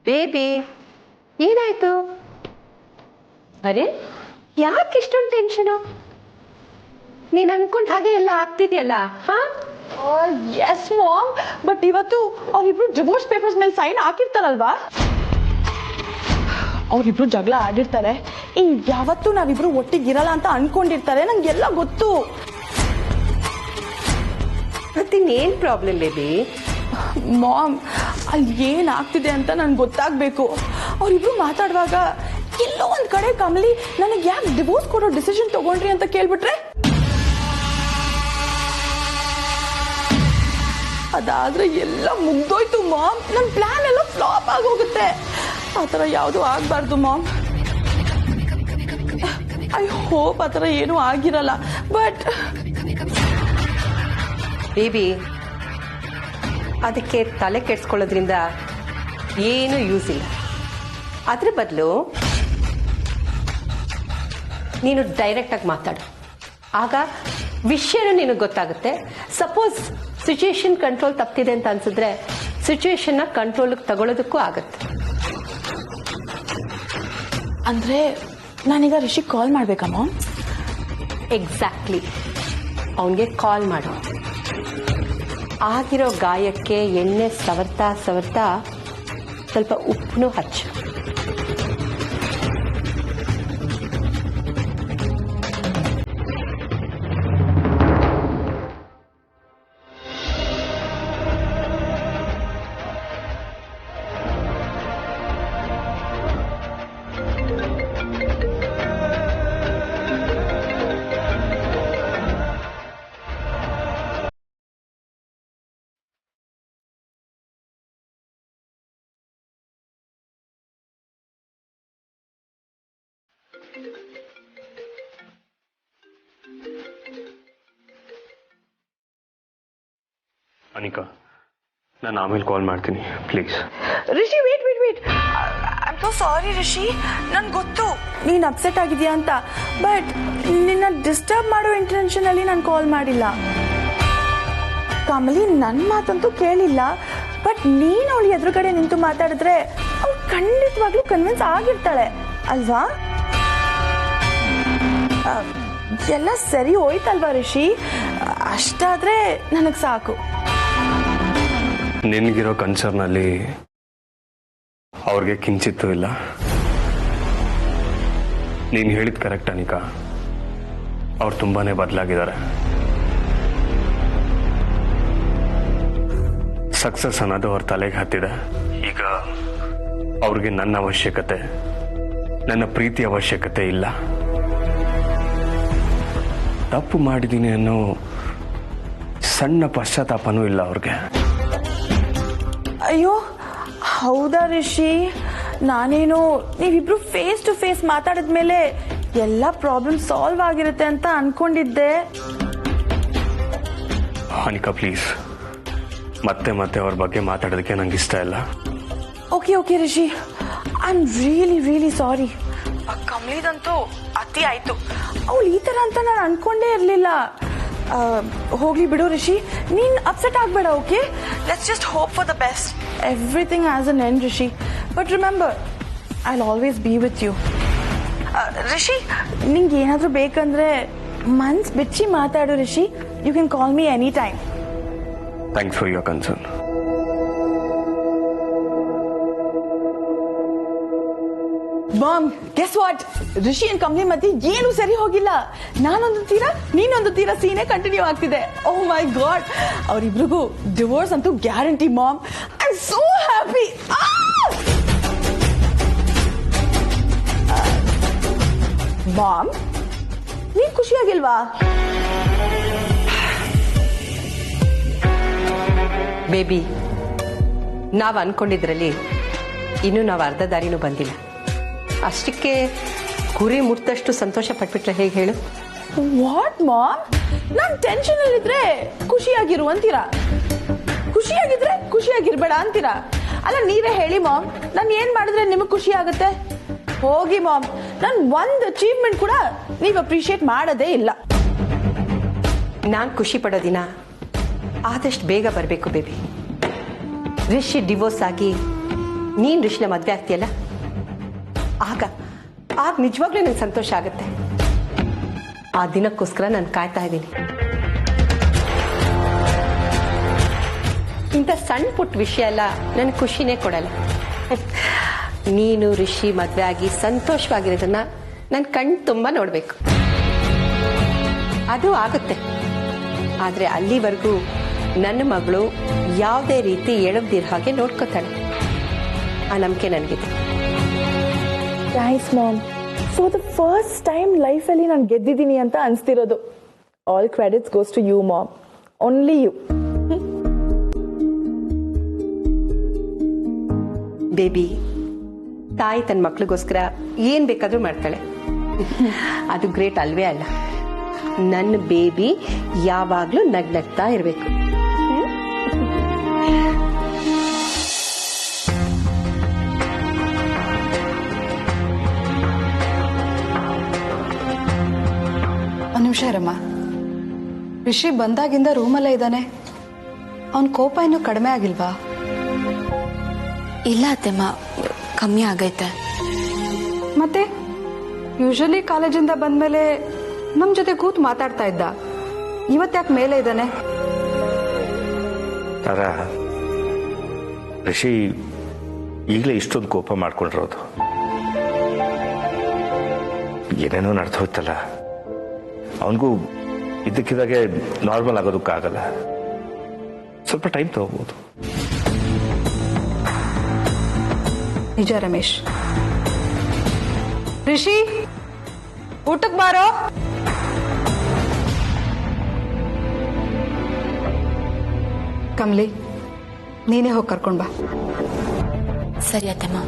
Baby ಏನಾಯ್ತು? ಅರೆ ಯಾಕೆ ಇಷ್ಟೊಂದು ಟೆನ್ಷನು? ನೀನ್ ಅನ್ಕೊಂಡ್ ಹಾಗೆ ಎಲ್ಲ ಆಗ್ತಿದ್ಯಲ್ಲ? ಎಸ್ ಮಾಮ್, ಬಟ್ ಇವತ್ತು ಅವ್ರಿಬ್ರು ಡಿವೋರ್ಸ್ ಪೇಪರ್ಸ್ ಮೇಲೆ ಸೈನ್ ಹಾಕಿರ್ತಾರಲ್ವಾ? ಅವ್ರಿಬ್ರು ಜಗಳ ಆಡಿರ್ತಾರೆ. ಯಾವತ್ತೂ ನಾವಿಬ್ರು ಒಟ್ಟಿಗಿರಲ್ಲ ಅಂತ ಅನ್ಕೊಂಡಿರ್ತಾರೆ. ನಂಗೆಲ್ಲ ಗೊತ್ತು. ಮತ್ತಿನ್ನೇನ್ ಪ್ರಾಬ್ಲಮ್ ಬೇಬಿ? ಮಾಮ್, ಅಲ್ಲಿ ಏನಾಗ್ತಿದೆ ಅಂತ ನನ್ಗೆ ಗೊತ್ತಾಗ್ಬೇಕು. ಅವ್ರಿಬ್ರು ಮಾತಾಡುವಾಗ ಎಲ್ಲೋ ಒಂದ್ ಕಡೆ ಕಮಲಿ ನನಗೆ ಯಾಕೆ ಡಿವೋರ್ಸ್ ಕೊಡೋ ಡಿಸಿಷನ್ ತಗೊಂಡ್ರಿ ಅಂತ ಕೇಳ್ಬಿಟ್ರೆ, ಅದಾದ್ರೆ ಎಲ್ಲ ಮುಗ್ದೋಯ್ತು ಮಾಮ್. ನನ್ನ ಪ್ಲಾನ್ ಎಲ್ಲ ಫ್ಲಾಪ್ ಆಗೋಗುತ್ತೆ. ಆ ಥರ ಯಾವುದು ಆಗ್ಬಾರ್ದು ಮಾಮ್. ಐ ಹೋಪ್ ಆ ಥರ ಏನೂ ಆಗಿರಲ್ಲ. ಬಟ್ ಬೇಬಿ, ಅದಕ್ಕೆ ತಲೆ ಕೆಡ್ಸ್ಕೊಳ್ಳೋದ್ರಿಂದ ಏನು ಯೂಸ್ ಇಲ್ಲ. ಅದ್ರ ಬದಲು ನೀನು ಡೈರೆಕ್ಟಾಗಿ ಮಾತಾಡು. ಆಗ ವಿಷಯನೂ ನಿನಗೆ ಗೊತ್ತಾಗುತ್ತೆ. ಸಪೋಸ್ ಸಿಚುಯೇಷನ್ ಕಂಟ್ರೋಲ್ ತಪ್ಪಿದೆ ಅಂತ ಅನ್ಸಿದ್ರೆ ಸಿಚುಯೇಷನ್ನ ಕಂಟ್ರೋಲ್ಗೆ ತಗೊಳ್ಳೋದಕ್ಕೂ ಆಗತ್ತೆ. ಅಂದ್ರೆ ನಾನೀಗ ರಿಷಿಗೆ ಕಾಲ್ ಮಾಡ್ಬೇಕಮ್ಮ? ಎಕ್ಸಾಕ್ಟ್ಲಿ, ಅವನಿಗೆ ಕಾಲ್ ಮಾಡು. ಆಗಿರೋ ಗಾಯಕ್ಕೆ ಎಣ್ಣೆ ಸವರ್ತಾ ಸವರ್ತಾ ಸ್ವಲ್ಪ ಉಪ್ಪನ್ನು ಹಚ್ಚು. ಅನಿಕಾ, ನಾನು ಆಮೇಲೆ ಕಾಲ್ ಮಾಡ್ತೀನಿ please. Rishi, wait wait wait. I am so sorry Rishi. ನನ್ಗೆ ಗೊತ್ತು ನೀನು ಅಪ್ಸೆಟ್ ಆಗಿದೆಯಾ ಅಂತ. ಬಟ್ ನಿನ್ನ ಡಿಸ್ಟರ್ಬ್ ಮಾಡೋ ಇಂಟೆನ್ಷನ್ ಅಲ್ಲಿ ನಾನು ಕಾಲ್ ಮಾಡಿಲ್ಲ. ಕಮಲಿ ನನ್ನ ಮಾತಂತೂ ಕೇಳಿಲ್ಲ. ಬಟ್ ನೀನು ಅವಳು ಎದುರುಗಡೆ ನಿಂತು ಮಾತಾಡಿದ್ರೆ ಅವಳು ಖಂಡಿತವಾಗ್ಲೂ ಕನ್ವಿನ್ಸ್ ಆಗಿರ್ತಾಳೆ ಅಲ್ವಾ? ಎಲ್ಲ ಸರಿ ಹೋಯ್ತಲ್ವಾ ರಿಷಿ? ಅಷ್ಟಾದ್ರೆ ನನಗೆ ಸಾಕು. ನಿನಗಿರೋ ಕನ್ಸರ್ನಲ್ಲಿ ಅವ್ರಿಗೆ ಕಿಂಚಿತ್ತೂ ಇಲ್ಲ. ನೀನು ಹೇಳಿದ್ ಕರೆಕ್ಟ್ ಅನಿಕಾ. ಅವ್ರು ತುಂಬಾನೇ ಬದಲಾಗಿದ್ದಾರೆ. ಸಕ್ಸಸ್ ಅನ್ನೋದು ಅವ್ರ ತಲೆಗೆ ಹತ್ತಿದೆ. ಈಗ ಅವ್ರಿಗೆ ನನ್ನ ಅವಶ್ಯಕತೆ, ನನ್ನ ಪ್ರೀತಿ ಅವಶ್ಯಕತೆ ಇಲ್ಲ. ತಪ್ಪು ಮಾಡಿದ್ದೀನಿ ಅನ್ನೋ ಸಣ್ಣ ಪಶ್ಚಾತ್ತಾಪನೂ ಇಲ್ಲ ಅವ್ರಿಗೆ. ಅಯ್ಯೋ ಹೌದಾ ರಿಷಿ? ನಾನೇನು ನೀವಿಬ್ರು ಫೇಸ್ ಟು ಫೇಸ್ ಮಾತಾಡಿದ್ಮೇಲೆ ಎಲ್ಲ ಪ್ರಾಬ್ಲಮ್ ಸಾಲ್ವ್ ಆಗಿರುತ್ತೆ ಅಂತ ಅನ್ಕೊಂಡಿದ್ದೆ. ಅನಿಕಾ ಪ್ಲೀಸ್, ಮತ್ತೆ ಮತ್ತೆ ಅವ್ರ ಬಗ್ಗೆ ಮಾತಾಡೋದಕ್ಕೆ ನಂಗೆ ಇಷ್ಟ ಇಲ್ಲ. Okay okay Rishi, I am really really sorry. ಕಮಲಿದಂತೂ ಅತಿ ಆಯ್ತು. ಅವಳು ಈ ತರ ಅಂತ ನಾನು ಅನ್ಕೊಂಡೇ ಇರಲಿಲ್ಲ. ಹೋಗ್ಲಿ ಬಿಡು ರಿಷಿ, ನೀನ್ ಅಪ್ಸೆಟ್ ಆಗ್ಬೇಡ. Okay, let's just hope for the best. Everything has an end Rishi. But remember, I will always be with you. Rishi, ನಿಂಗೆ ಏನಾದರೂ ಬೇಕಂದ್ರೆ ಮನ್ಸ್ ಬಿಚ್ಚಿ ಮಾತಾಡು Rishi. You can call me any time. Thanks for your concern. Mom, guess what? Rishi and Kamali ಮಧ್ಯೆ ಏನು ಸರಿ ಹೋಗಿಲ್ಲ. ನಾನೊಂದು ತೀರ ನೀನೊಂದು ತೀರ ಸೀನೆ ಕಂಟಿನ್ಯೂ ಆಗ್ತಿದೆ. ಓ ಮೈ ಗಾಡ್, ಅವರಿಬ್ರಿಗೂ ಡಿವೋರ್ಸ್ ಅಂತೂ guarantee mom. I am so happy. Mom, ನೀನ್ ಖುಷಿಯಾಗಿಲ್ವಾ? ಬೇಬಿ, ನಾವು ಅನ್ಕೊಂಡಿದ್ರಲ್ಲಿ ಇನ್ನೂ ನಾವು ಅರ್ಧ ದಾರಿನೂ ಬಂದಿಲ್ಲ. ಅಷ್ಟಕ್ಕೆ ಗುರಿ ಮುಟ್ಟದಷ್ಟು ಸಂತೋಷ ಪಟ್ಬಿಟ್ರೆ ಹೇಗೆ ಹೇಳು? What mom? ನಾನು ಟೆನ್ಷನ್ ಅಲ್ಲಿದ್ರೆ ಖುಷಿಯಾಗಿರು ಅಂತೀರಾ, ಖುಷಿಯಾಗಿದ್ರೆ ಖುಷಿಯಾಗಿರ್ಬೇಡ ಅಂತೀರಾ? ಅಲ್ಲ ನೀವೇ ಹೇಳಿ ಮಾಮ್, ನಾನು ಏನ್ ಮಾಡಿದ್ರೆ ನಿಮಗೆ ಖುಷಿ ಆಗುತ್ತೆ? ಹೋಗಿ ಮಾಮ್, ನಾನು ಒಂದು ಅಚೀವ್ಮೆಂಟ್ ಕೂಡ ನೀವು ಅಪ್ರಿಶಿಯೇಟ್ ಮಾಡೋದೇ ಇಲ್ಲ. ನಾನು ಖುಷಿ ಪಡೋ ದಿನ ಆದಷ್ಟು ಬೇಗ ಬರಬೇಕು ಬೇಬಿ. ರಿಷಿ ಡಿವೋರ್ಸ್ ಆಗಿ ನೀನು ಋಷಿನ ಮದುವೆ ಆಗ್ತೀಯಲ್ಲ, ಆಗ ಆಗ ನಿಜವಾಗ್ಲೂ ನಂಗೆ ಸಂತೋಷ ಆಗುತ್ತೆ. ಆ ದಿನಕ್ಕೋಸ್ಕರ ನಾನು ಕಾಯ್ತಾ ಇದ್ದೀನಿ. ಇಂಥ ಸಣ್ಣ ಪುಟ್ಟ ವಿಷಯ ಎಲ್ಲ ನನಗೆ ಖುಷಿನೇ ಕೊಡಲ್ಲ. ನೀನು ಋಷಿ ಮದುವೆ ಆಗಿ ಸಂತೋಷವಾಗಿರೋದನ್ನ ನನ್ನ ಕಣ್ಣು ತುಂಬ ನೋಡಬೇಕು. ಅದು ಆಗುತ್ತೆ. ಆದರೆ ಅಲ್ಲಿವರೆಗೂ ನನ್ನ ಮಗಳು ಯಾವುದೇ ರೀತಿ ಎಳಬ್ದಿರೋ ಹಾಗೆ ನೋಡ್ಕೋತಾಳೆ. ಆ ನಂಬಿಕೆ ನನಗಿದೆ. Thanks mom. For the first time ಲೈಫಲ್ಲಿ ನಾನು ಗೆದ್ದಿದ್ದೀನಿ ಅಂತ ಅನಿಸ್ತಿರೋದು. All credits goes to you mom, only you. Baby, ತಾಯಿ ತನ್ನ ಮಕ್ಳಿಗೋಸ್ಕರ ಏನ್ ಬೇಕಾದ್ರೂ ಮಾಡ್ತಾಳೆ. ಅದು ಗ್ರೇಟ್ ಅಲ್ವೇ ಅಲ್ಲ? ನನ್ನ ಬೇಬಿ ಯಾವಾಗ್ಲೂ ನಗ್ನಗ್ತಾ ಇರಬೇಕು. ಒಂದು ನಿಮಿಷ ಇರಮ್ಮ. ರಿಷಿ ಬಂದಾಗಿಂದ ರೂಮಲ್ಲೇ ಇದ್ದಾನೆ. ಅವನ ಕೋಪ ಇನ್ನೂ ಕಡಿಮೆ ಆಗಿಲ್ವಾ? ಇಲ್ಲ ಅತ್ತೆಮ್ಮ, ಕಮ್ಮಿ ಆಗೈತೆ. ಮತ್ತೆ ಯೂಶಲಿ ಕಾಲೇಜಿಂದ ಬಂದ್ಮೇಲೆ ನಮ್ ಜೊತೆ ಕೂತ್ ಮಾತಾಡ್ತಾ ಇದ್ದ. ಇವತ್ತ್ಯಾಕೆ ಮೇಲೆ ಇದ್ದಾನೆ? ರಿಷಿ ಈಗಲೇ ಇಷ್ಟೊಂದು ಕೋಪ ಮಾಡ್ಕೊಂಡಿರೋದು. ಏನೇನೋ ನಡೆದು ಹೋಯ್ತಲ್ಲ, ಅವನಿಗೂ ಇದ್ದಕ್ಕಿದ್ದಾಗೆ ನಾರ್ಮಲ್ ಆಗೋದಕ್ಕಾಗಲ್ಲ. ಸ್ವಲ್ಪ ಟೈಮ್ ತಗೋಬಹುದು. ನಿಜ ರಮೇಶ್. ರಿಷಿ, ಊಟಕ್ಕೆ ಬಾರೋ. ಕಮಲಿ, ನೀನೇ ಹೋಗಿ ಕರ್ಕೊಂಡ್ ಬಾ. ಸರಿ ಅತ್ತೆಮ್ಮ.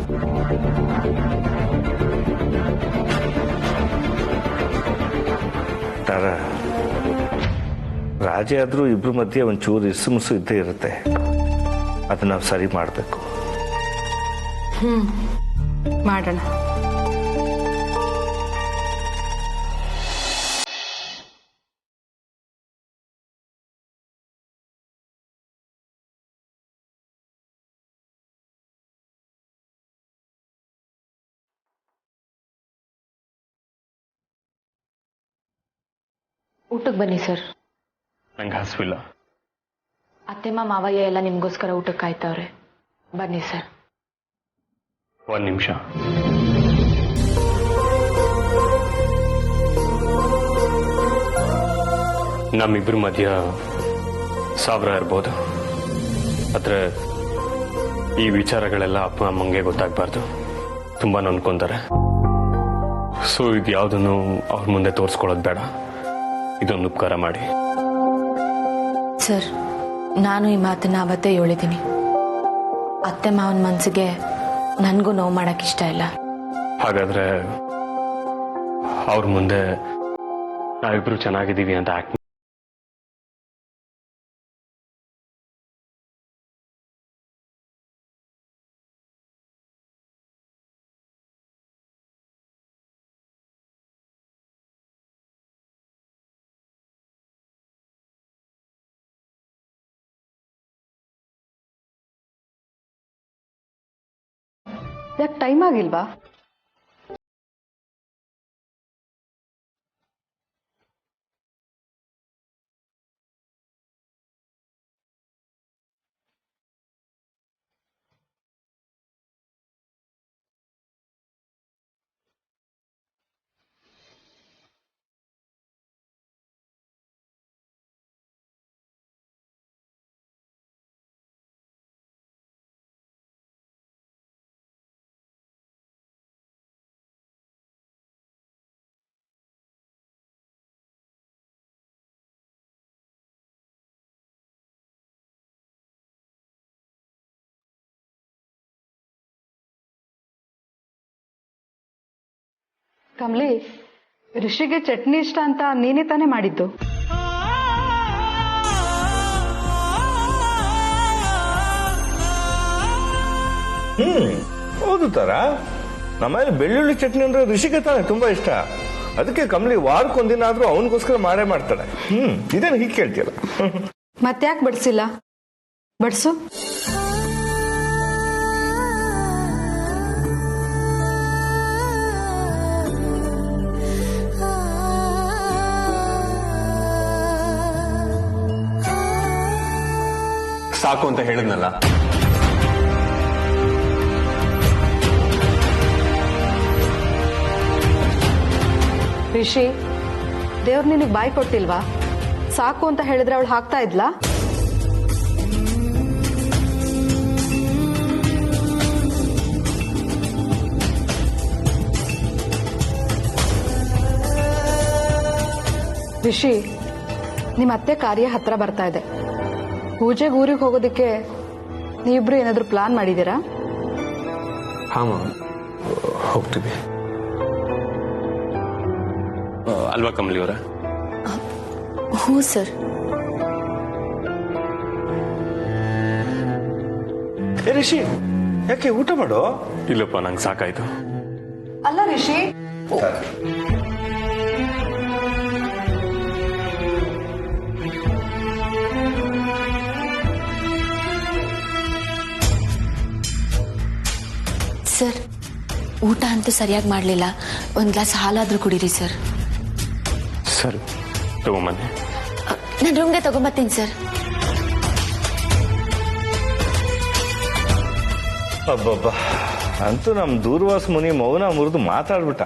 ರಾಜೆ ಆದ್ರೂ ಇಬ್ರು ಮಧ್ಯೆ ಒಂಚೂರು ಇಸುಮುಸು ಇದ್ದೇ ಇರುತ್ತೆ. ಅದನ್ನ ನಾವು ಸರಿ ಮಾಡಬೇಕು. ಮಾಡೋಣ. ಊಟಕ್ಕೆ ಬನ್ನಿ ಸರ್. ನಂಗೆ ಹಸಿವಿಲ್ಲ. ಅತ್ತೆಮ್ಮ ಮಾವಯ್ಯ ಎಲ್ಲ ನಿಮ್ಗೋಸ್ಕರ ಊಟಕ್ಕೆ ಕಾಯ್ತವ್ರೆ. ಬನ್ನಿ ಸರ್. ಒಂದು ನಿಮಿಷ. ನಮ್ಮಿಬ್ಬರ ಮಧ್ಯ ಸಾವಿರ ಇರ್ಬೋದು, ಆದರೆ ಈ ವಿಚಾರಗಳೆಲ್ಲ ಅಪ್ಪ ಅಮ್ಮಂಗೆ ಗೊತ್ತಾಗಬಾರ್ದು. ತುಂಬ ನೊಂದ್ಕೊಂತಾರೆ. ಸೊ ಇದು ಯಾವುದನ್ನು ಅವ್ರ ಮುಂದೆ ತೋರಿಸ್ಕೊಳ್ಳೋದು ಬೇಡ. ಇದೊಂದು ಉಪಕಾರ ಮಾಡಿ ಸರ್. ನಾನು ಈ ಮಾತನ್ನ ಅವತ್ತೇ ಹೇಳಿದ್ದೀನಿ. ಅತ್ತೆ ಮಾವನ ಮನಸ್ಸಿಗೆ ನನಗೂ ನೋವು ಮಾಡಕ್ಕೆ ಇಷ್ಟ ಇಲ್ಲ. ಹಾಗಾದ್ರೆ ಅವ್ರ ಮುಂದೆ ನಾವಿಬ್ರು ಚೆನ್ನಾಗಿದ್ದೀವಿ ಅಂತ ಆಕ್ಟ್ ಯಾಕೆ ಟೈಮ್ ಆಗಿಲ್ವಾ? ಕಮಲಿ, ಋಷಿಗೆ ಚಟ್ನಿ ಇಷ್ಟ ಅಂತ ನೀನೇ ತಾನೇ ಮಾಡಿದ್ದು? ಹೌದು ತರ. ನಮ್ಮಲ್ಲಿ ಬೆಳ್ಳುಳ್ಳಿ ಚಟ್ನಿ ಅಂದ್ರೆ ಋಷಿಗೆ ತಾನೆ ತುಂಬಾ ಇಷ್ಟ. ಅದಕ್ಕೆ ಕಮಲಿ ವಾರಕ್ಕೊಂದಿನ ಆದ್ರೂ ಅವನಿಗೋಸ್ಕರ ಮಾಡೇ ಮಾಡ್ತಾಳೆ. ಇದೇನು ಹೀಗೆ ಕೇಳ್ತೀಯಲ್ಲ? ಮತ್ತ್ಯಾಕೆ ಬಡಿಸಿಲ್ಲ? ಬಡ್ಸು. ಸಾಕು ಅಂತ ಹೇಳಿದ್ನಲ್ಲ. ರಿಷಿ, ದೇವ್ರು ನಿನಗೆ ಬಾಯಿ ಕೊಟ್ಟಿಲ್ವಾ? ಸಾಕು ಅಂತ ಹೇಳಿದ್ರೆ ಅವಳು ಹಾಕ್ತಾ ಇದ್ಲಾ? ರಿಷಿ, ನಿಮ್ಮ ಅತ್ತೆ ಕಾರ್ಯ ಹತ್ರ ಬರ್ತಾ ಇದೆ. ಪೂಜೆಗೆ ಊರಿಗೆ ಹೋಗೋದಕ್ಕೆ ನೀವಿಬ್ರು ಏನಾದರೂ ಪ್ಲಾನ್ ಮಾಡಿದ್ದೀರಾ? ಹಾಂ, ಹೋಗ್ತೀವಿ ಅಲ್ವಾ ಕಮಲಿ ಅವರ? ಹ್ಞೂ ಸರ್. ರಿಷಿ, ಯಾಕೆ ಊಟ ಮಾಡೋ? ಇಲ್ಲಪ್ಪ, ನಂಗೆ ಸಾಕಾಯ್ತು. ಅಲ್ಲ ರಿಷಿ, ಸರ್, ಊಟ ಅಂತೂ ಸರಿಯಾಗಿ ಮಾಡಲಿಲ್ಲ. ಒಂದು ಗ್ಲಾಸ್ ಹಾಲಾದರೂ ಕುಡೀರಿ ಸರ್. ಸರ್, ತಗೊಂಬನ್ನಿ. ನಾನು ರೂಮ್ಗೆ ತಗೊಂಬತ್ತೀನಿ ಸರ್. ಅಬ್ಬಬ್ಬ, ಅಂತೂ ನಮ್ ದೂರ್ವಾಸ ಮುನಿ ಮೌನ ಮುರಿದು ಮಾತಾಡ್ಬಿಟ್ಟ.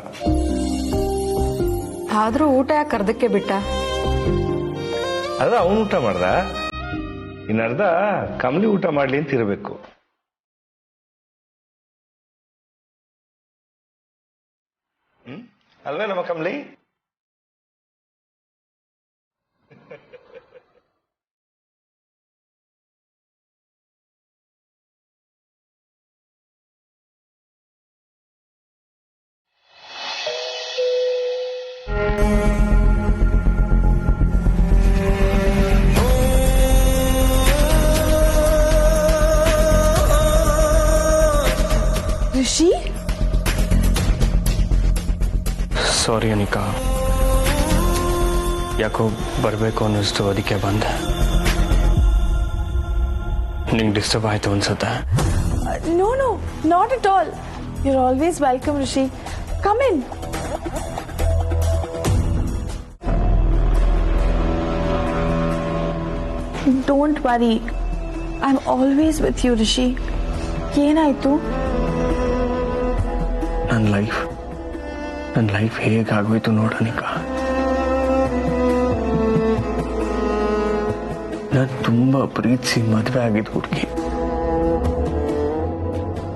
ಆದ್ರೂ ಊಟ ಯಾಕೆ ಅರ್ಧಕ್ಕೆ ಬಿಟ್ಟ? ಅದ ಅವನು ಊಟ ಮಾಡ್ದ, ಇನ್ನರ್ಧ ಕಮಲಿ ಊಟ ಮಾಡ್ಲಿ ಅಂತ ಇರಬೇಕು. ಅಲ್ವೇ ನಮ್ಮ ಕಮಲಿ? ರಿಷಿ, ಸಾರಿ ಅನಿಕಾ, ಯಾಕೋ ಬರಬೇಕು ಅನ್ನಿಸ್ತು, ಅದಕ್ಕೆ ಬಂದೆ. ನಿಂಗೆ ಡಿಸ್ಟರ್ಬ್ ಆಯ್ತು ಅನ್ಸುತ್ತೆ. No no, not at all. You're always welcome, Rishi. Come in. Don't worry. I'm always with you, Rishi. ಏನಾಯ್ತು? ನನ್ನ ಲೈಫ್ ಹೇಗಾಗೋಯ್ತು ನೋಡನಿಕ. ನಾನು ತುಂಬಾ ಪ್ರೀತಿಸಿ ಮದುವೆ ಆಗಿದ್ದು ಹುಡುಗಿ.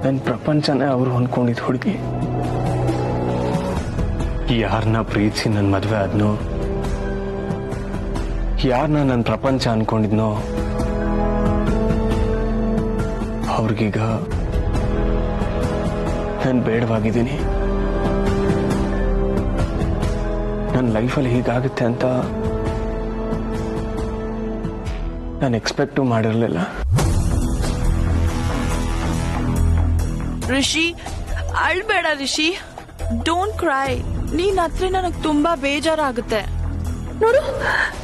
ನನ್ನ ಪ್ರಪಂಚನೇ ಅವರು ಅನ್ಕೊಂಡಿದ್ದು ಹುಡುಗಿ. ಯಾರನ್ನ ಪ್ರೀತಿಸಿ ನನ್ನ ಮದುವೆ ಆದ್ನೋ, ಯಾರನ್ನ ನನ್ನ ಪ್ರಪಂಚ ಅನ್ಕೊಂಡಿದ್ನೋ, ಅವ್ರಿಗೀಗ ನಾನು ಬೇಡವಾಗಿದ್ದೀನಿ. ನನ್ನ ಲೈಫಲ್ಲಿ ಹೀಗಾಗುತ್ತೆ ಅಂತ ನಾನು ಎಕ್ಸ್ಪೆಕ್ಟು ಮಾಡಿರಲಿಲ್ಲ. ರಿಷಿ, ಅಳ್ಬೇಡ ರಿಷಿ. Don't CRY. ನೀನ್ ಹತ್ರ ನನಗ್ ತುಂಬಾ ಬೇಜಾರಾಗುತ್ತೆ. ನೋಡು,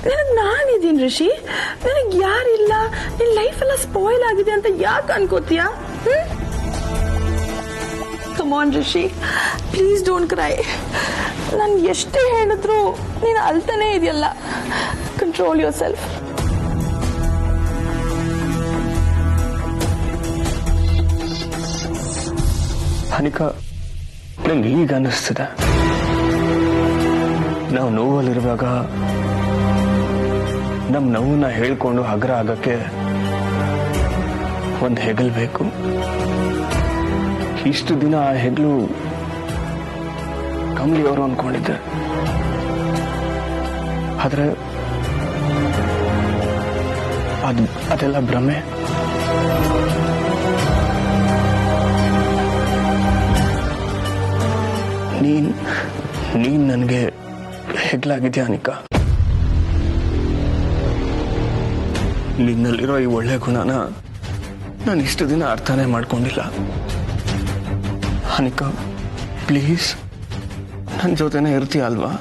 ನನಗ್ ನಾನಿದ್ದೀನಿ ರಿಷಿ. ನನಗ್ ಯಾರಿಲ್ಲ. ನಿನ್ ಲೈಫ್ ಎಲ್ಲ ಸ್ಪಾಯ್ಲ್ ಆಗಿದೆ ಅಂತ ಯಾಕೆ ಅನ್ಕೋತೀಯ? Come on Rishi, please don't cry. ನಾನು ಎಷ್ಟೇ ಹೇಳಿದ್ರು ನೀನು ಅಳ್ತಾನೆ ಇದೆಯಲ್ಲ. Control your self. ಅನಿಕಾ, ನಂಗೆ ಈಗ ಅನ್ನಿಸ್ತದೆ, ನಾವು ನೋವಲ್ಲಿರುವಾಗ ನಮ್ಮ ನೋವನ್ನ ಹೇಳ್ಕೊಂಡು ಹಗರ ಆಗಕ್ಕೆ ಒಂದು ಹೆಗಲ್ ಬೇಕು. ಇಷ್ಟು ದಿನ ಆ ಹೆಗಲು ಕಮಲಿ ಅವರು ಅನ್ಕೊಂಡಿದ್ದೆ. ಆದ್ರೆ ಅದೆಲ್ಲ ಭ್ರಮೆ. ನೀನ್ ನನಗೆ ಹೆಗ್ಲಾಗಿದ್ಯಾ ಅನಿಕಾ. ನಿನ್ನಲ್ಲಿರೋ ಈ ಒಳ್ಳೆ ಗುಣನ ನಾನು ಇಷ್ಟು ದಿನ ಅರ್ಥನೇ ಮಾಡ್ಕೊಂಡಿಲ್ಲ. ಅನಿಕಾ, ಪ್ಲೀಸ್ ನನ್ನ ಜೊತೆನೇ ಇರ್ತೀಯ ಅಲ್ವಾ?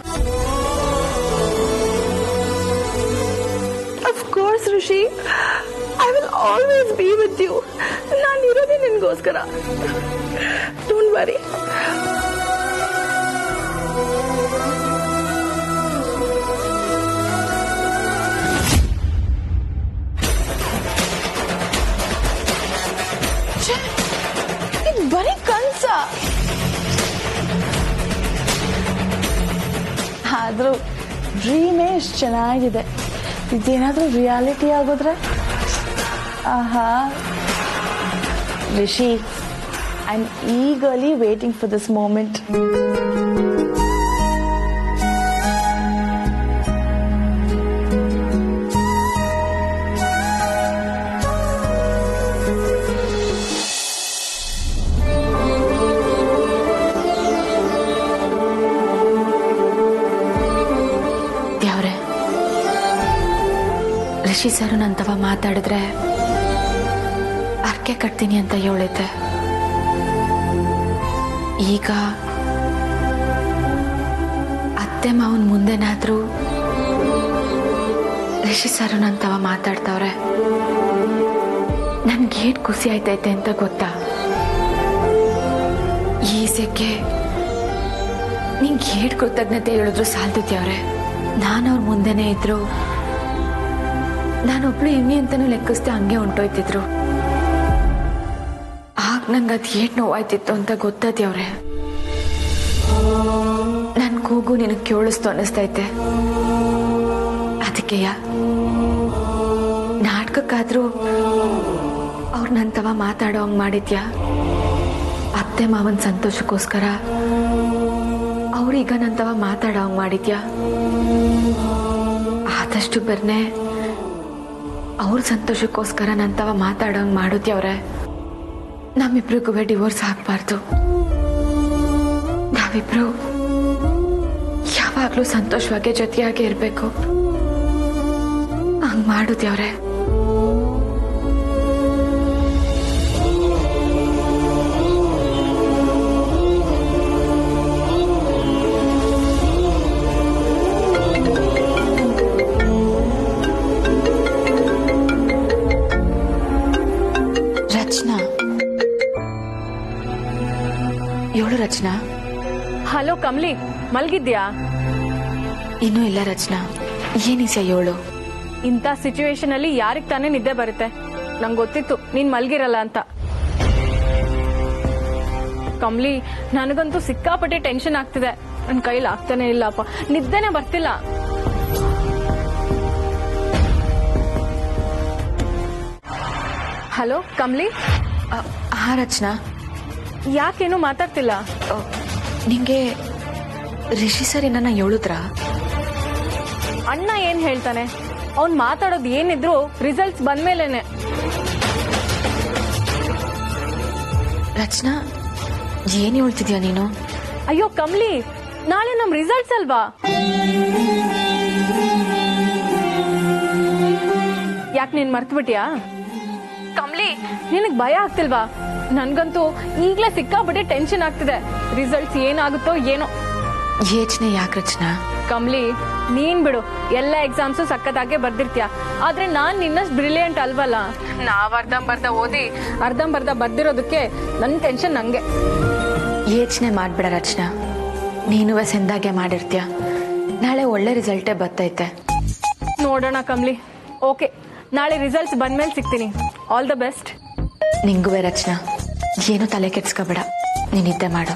Of course, Rishi. I will always be with you. ನಾನು ಇರೋದೇ ನಿನ್ಗೋಸ್ಕರ. Don't worry. ಮೋಸ. ಆದ್ರೂ ಡ್ರೀಮೇ ಇಷ್ಟು ಚೆನ್ನಾಗಿದೆ. ಇದೇನಾದ್ರೂ ರಿಯಾಲಿಟಿ ಆಗೋದ್ರೆ ಆಹಾ. Rishi, I am eagerly waiting for this moment. Rishi sir ನಂತವ ಮಾತಾಡಿದ್ರೆ ಅರ್ಕೆ ಕಟ್ತೀನಿ ಅಂತ ಹೇಳಿದ್ದೆ. ಈಗ ಅತ್ತೆ ಮಾವನ್ ಮುಂದೆನಾದ್ರೂ ರಿಷಿ ಸರ್ ನಂತವ ಮಾತಾಡ್ತವ್ರೆ. ನನ್ಗೇನ್ ಖುಷಿ ಆಯ್ತೈತೆ ಅಂತ ಗೊತ್ತಾ? ಈ ಸೆಕೆ ನಿಂಗೆ ಏಟ್ ಕೃತಜ್ಞತೆ ಹೇಳಿದ್ರು ಸಾಲ್ದಿದ್ಯವ್ರೆ. ನಾನು ಅವ್ರ ಮುಂದೆನೇ ಇದ್ರು ನಾನೊಬ್ಳು ಇಮ್ಮಿ ಅಂತಾನು ಲೆಕ್ಕಿಸ್ದೆ ಹಂಗೆ ಹೊಂಟೋಯ್ತಿದ್ರು. ಆಗ ನಂಗೆ ಅದು ಏಟ್ ನೋವಾಯ್ತಿತ್ತು ಅಂತ ಗೊತ್ತದ್ಯವ್ರೆ. ನನ್ ಕೂಗು ನಿನಗೆ ಕೇಳಿಸ್ತು ಅನ್ನಿಸ್ತೈತೆ. ಅದಕ್ಕೆಯ ನಾಟಕಕ್ಕಾದ್ರೂ ಅವ್ರು ನಂತವ ಮಾತಾಡೋ ಹಂಗ್ ಮಾಡಿದ್ಯಾ? ಅತ್ತೆ ಮಾವನ್ ಸಂತೋಷಕ್ಕೋಸ್ಕರ ಅವ್ರೀಗ ನಂತವ ಮಾತಾಡೋ ಹಂಗ್ ಮಾಡಿದ್ಯಾ? ಆದಷ್ಟು ಬರ್ನೆ ಅವ್ರ ಸಂತೋಷಕ್ಕೋಸ್ಕರ ನಂತವ ಮಾತಾಡೋಂಗ್ ಮಾಡುತ್ತವ್ರೆ. ನಮ್ಮಿಬ್ರಿಗೂ ಡಿವೋರ್ಸ್ ಆಗ್ಬಾರ್ದು. ನಾವಿಬ್ರು ಯಾವಾಗ್ಲೂ ಸಂತೋಷವಾಗಿ ಜೊತೆಯಾಗಿ ಇರ್ಬೇಕು. ಹಂಗ್ ಮಾಡುತ್ತವ್ರೆ. ರಚನಾ, ಹಲೋ ಕಮಲಿ, ಮಲ್ಗಿದ್ಯಾ? ಇನ್ನೂ ಇಲ್ಲ ರಚನಾ, ಏನಿಸೆ ಏಳು? ಇಂಥ ಸಿಚುವೇಶನ್ ಅಲ್ಲಿ ಯಾರಿಗ್ ತಾನೇ ನಿದ್ದೆ ಬರುತ್ತೆ? ನಂಗೆ ಗೊತ್ತಿತ್ತು ನೀನ್ ಮಲ್ಗಿರಲ್ಲ ಅಂತ. ಕಮಲಿ, ನನಗಂತೂ ಸಿಕ್ಕಾಪಟ್ಟೆ ಟೆನ್ಷನ್ ಆಗ್ತಿದೆ. ನನ್ ಕೈಲಿ ಆಗ್ತಾನೆ ಇಲ್ಲಪ್ಪ, ನಿದ್ದೆನೆ ಬರ್ತಿಲ್ಲ. ಹಲೋ ಕಮಲಿ. ಹಾ ರಚನಾ, ಯಾಕೇನು ಮಾತಾಡ್ತಿಲ್ಲ? ನಿಂಗೆ ರಿಷಿ ಸರ್ ನನ್ನ ಹೇಳಿದ್ರ? ಅಣ್ಣ ಏನ್ ಹೇಳ್ತಾನೆ? ಅವ್ನ್ ಮಾತಾಡೋದು ಏನಿದ್ರು ರಿಸಲ್ಟ್ಸ್ ಬಂದ್ಮೇಲೆನೆ. ರಚನಾ, ಏನ್ ಹೇಳ್ತಿದ್ಯಾ ನೀನು? ಅಯ್ಯೋ ಕಮಲಿ, ನಾಳೆ ನಮ್ ರಿಸಲ್ಟ್ಸ್ ಅಲ್ವಾ? ಯಾಕೆ ನೀನ್ ಮರ್ತ್ಬಿಟ್ಯಾ? ಕಮಲಿ, ನಿನಗ್ ಭಯ ಆಗ್ತಿಲ್ವಾ? ನನ್ಗಂತೂ ಈಗ್ಲೇ ಸಿಕ್ಕಾಬಿಟ್ಟೆ ಟೆನ್ಷನ್ ಆಗ್ತಿದೆ. ರಿಸಲ್ಟ್ಸ್ ಏನಾಗುತ್ತೋ ಏನೋ. ಯೋಚನೆ ಯಾಕೆ ರಚನಾ? ಕಮಲಿ, ನೀನ್ ಬಿಡು, ಎಲ್ಲ ಎಕ್ಸಾಮ್ಸು ಸಖತ್ತಾಗೆ ಬರ್ದಿರ್ತೀಯ. ಆದ್ರೆ ನಾನ್ ನಿನ್ನಷ್ಟು ಬ್ರಿಲಿಯಂಟ್ ಅಲ್ವಲ್ಲ. ನಾವ್ ಅರ್ಧಂಬರ್ಧ ಓದಿ ಅರ್ಧಂಬರ್ಧ ಬರ್ದಿರೋದಕ್ಕೆ ನನ್ ಟೆನ್ಷನ್ ನಂಗೆ. ಯೋಚನೆ ಮಾಡ್ಬೇಡ ರಚನಾ, ನೀನುವೆ ಸಂದಾಗೆ ಮಾಡಿರ್ತೀಯ. ನಾಳೆ ಒಳ್ಳೆ ರಿಸಲ್ಟೇ ಬರ್ತೈತೆ. ನೋಡೋಣ ಕಮಲಿ. ಓಕೆ, ನಾಳೆ ರಿಸಲ್ಟ್ಸ್ ಬಂದ್ಮೇಲೆ ಸಿಗ್ತೀನಿ. All the best. ನಿಂಗುವೆ ರಚನಾ, ಏನು ತಲೆ ಕೆಡ್ಸ್ಕೋಬೇಡ, ನೀನ್ ನಿದ್ದೆ ಮಾಡು.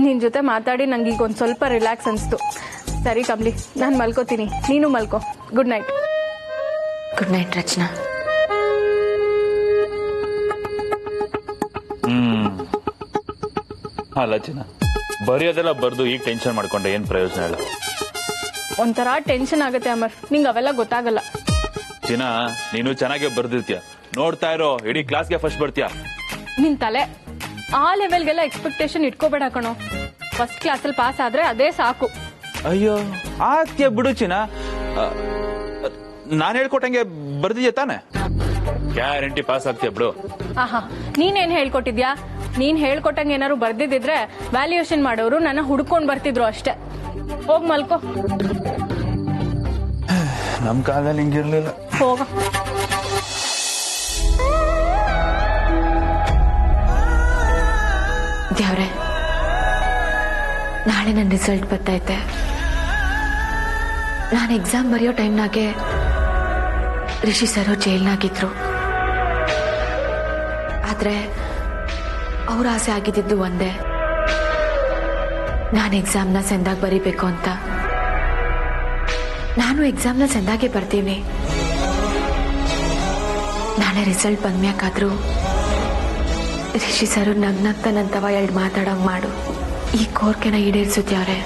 ನಿನ್ ಜೊತೆ ಮಾತಾಡಿ ನಂಗೆ ಈಗ ಒಂದ್ ಸ್ವಲ್ಪ ರಿಲ್ಯಾಕ್ಸ್ ಅನ್ಸ್ತು. ಸರಿ ಕಮಲಿ, ನಾನ್ ಮಲ್ಕೋತೀನಿ, ನೀನು ಮಲ್ಕೋ. Good night. ಗುಡ್ ನೈಟ್ ರಚನಾ. ಅಲ್ಲ ಚಿನ್ನ, ಬರೆಯೋದೆಲ್ಲ ಬರ್ದು ಈಗ ಟೆನ್ಷನ್ ಮಾಡ್ಕೊಂಡೆ ಏನ್ ಪ್ರಯೋಜನ ಇಲ್ಲ. ಒಂಥರ ಟೆನ್ಷನ್ ಆಗತ್ತೆ ಅಮರ್, ನಿಂಗ್ ಅವೆಲ್ಲ ಗೊತ್ತಾಗಲ್ಲ. ಚಿನ್ನ, ನೀನು ಚೆನ್ನಾಗೆ ಬರ್ದಿರ್ತೀಯ, ನೋಡ್ತಾ ಇರೋ ಇಡೀ ಕ್ಲಾಸ್ಗೆ ಫಸ್ಟ್ ಬರ್ತೀಯ. ನಿನ್ ತಲೆ ಆ ಲೆವೆಲ್ಗೆಲ್ಲ ಎಕ್ಸ್ಪೆಕ್ಟೇಷನ್ ಇಟ್ಕೋಬೇಡ ಕಣೋ. ಫಸ್ಟ್ ಕ್ಲಾಸಲ್ಲಿ ಪಾಸ್ ಆದ್ರೆ ಅದೇ ಸಾಕು. ಅಯ್ಯೋ ಆಗ್ತೀಯ ಬಿಡು ಚಿನ್ನ, ನಾನ್ ಹೇಳ್ಕೊಟ್ಟಂಗೆ ಬರ್ದಿದ್ಯಾ ತಾನೆ? ಗ್ಯಾರಂಟಿ ಪಾಸ್ ಆಗ್ತೀಯ ಬಿಡು. ಆಹಾ, ನೀನೇನ್ ಹೇಳ್ಕೊಟ್ಟಿದ್ಯಾ? ನೀನ್ ಹೇಳ್ಕೊಟ್ಟಂಗೆ ಏನಾರು ಬರ್ದಿದ್ರೆ ವ್ಯಾಲ್ಯೂಯೇಷನ್ ಮಾಡೋರು ನನ್ನ ಹುಡ್ಕೊಂಡ್ ಬರ್ತಿದ್ರು ಅಷ್ಟೇ. ಹೋಗ್ ಮಲ್ಕೋ. ನಮ್ ಕಾಲದಲ್ಲಿ ಹಿಂಗಿರ್ಲಿಲ್ಲ. ಹೋಗ. ದೇವ್ರೆ, ನಾಳೆ ನನ್ನ ರಿಸಲ್ಟ್ ಬರ್ತೈತೆ. ನಾನು ಎಕ್ಸಾಮ್ ಬರೆಯೋ ಟೈಮ್ನಾಗೆ ರಿಷಿ ಸರ್ ಜೈಲ್ನಾಗಿದ್ರು. ಆದ್ರೆ ಅವ್ರ ಆಸೆ ಆಗಿದ್ದು ಒಂದೇ, ನಾನು ಎಕ್ಸಾಮ್ನ ಸೆಂದಾಗಿ ಬರೀಬೇಕು ಅಂತ. ನಾನು ಎಕ್ಸಾಮ್ನ ಸೆಂದಾಗೆ ಬರ್ತೀನಿ. ನಾಳೆ ರಿಸಲ್ಟ್ ಬಂದ್ಮ್ಯಾಕಾದ್ರೂ ರಿಷಿ ಸರ್ ನಗ್ನಗ್ತ ನಂತವ ಎರಡು ಮಾತಾಡಂಗ್ ಮಾಡು. ಈ ಕೋರ್ಕೆನ ಈಡೇರಿಸುತ್ತೆ ಅವ್ರೆ.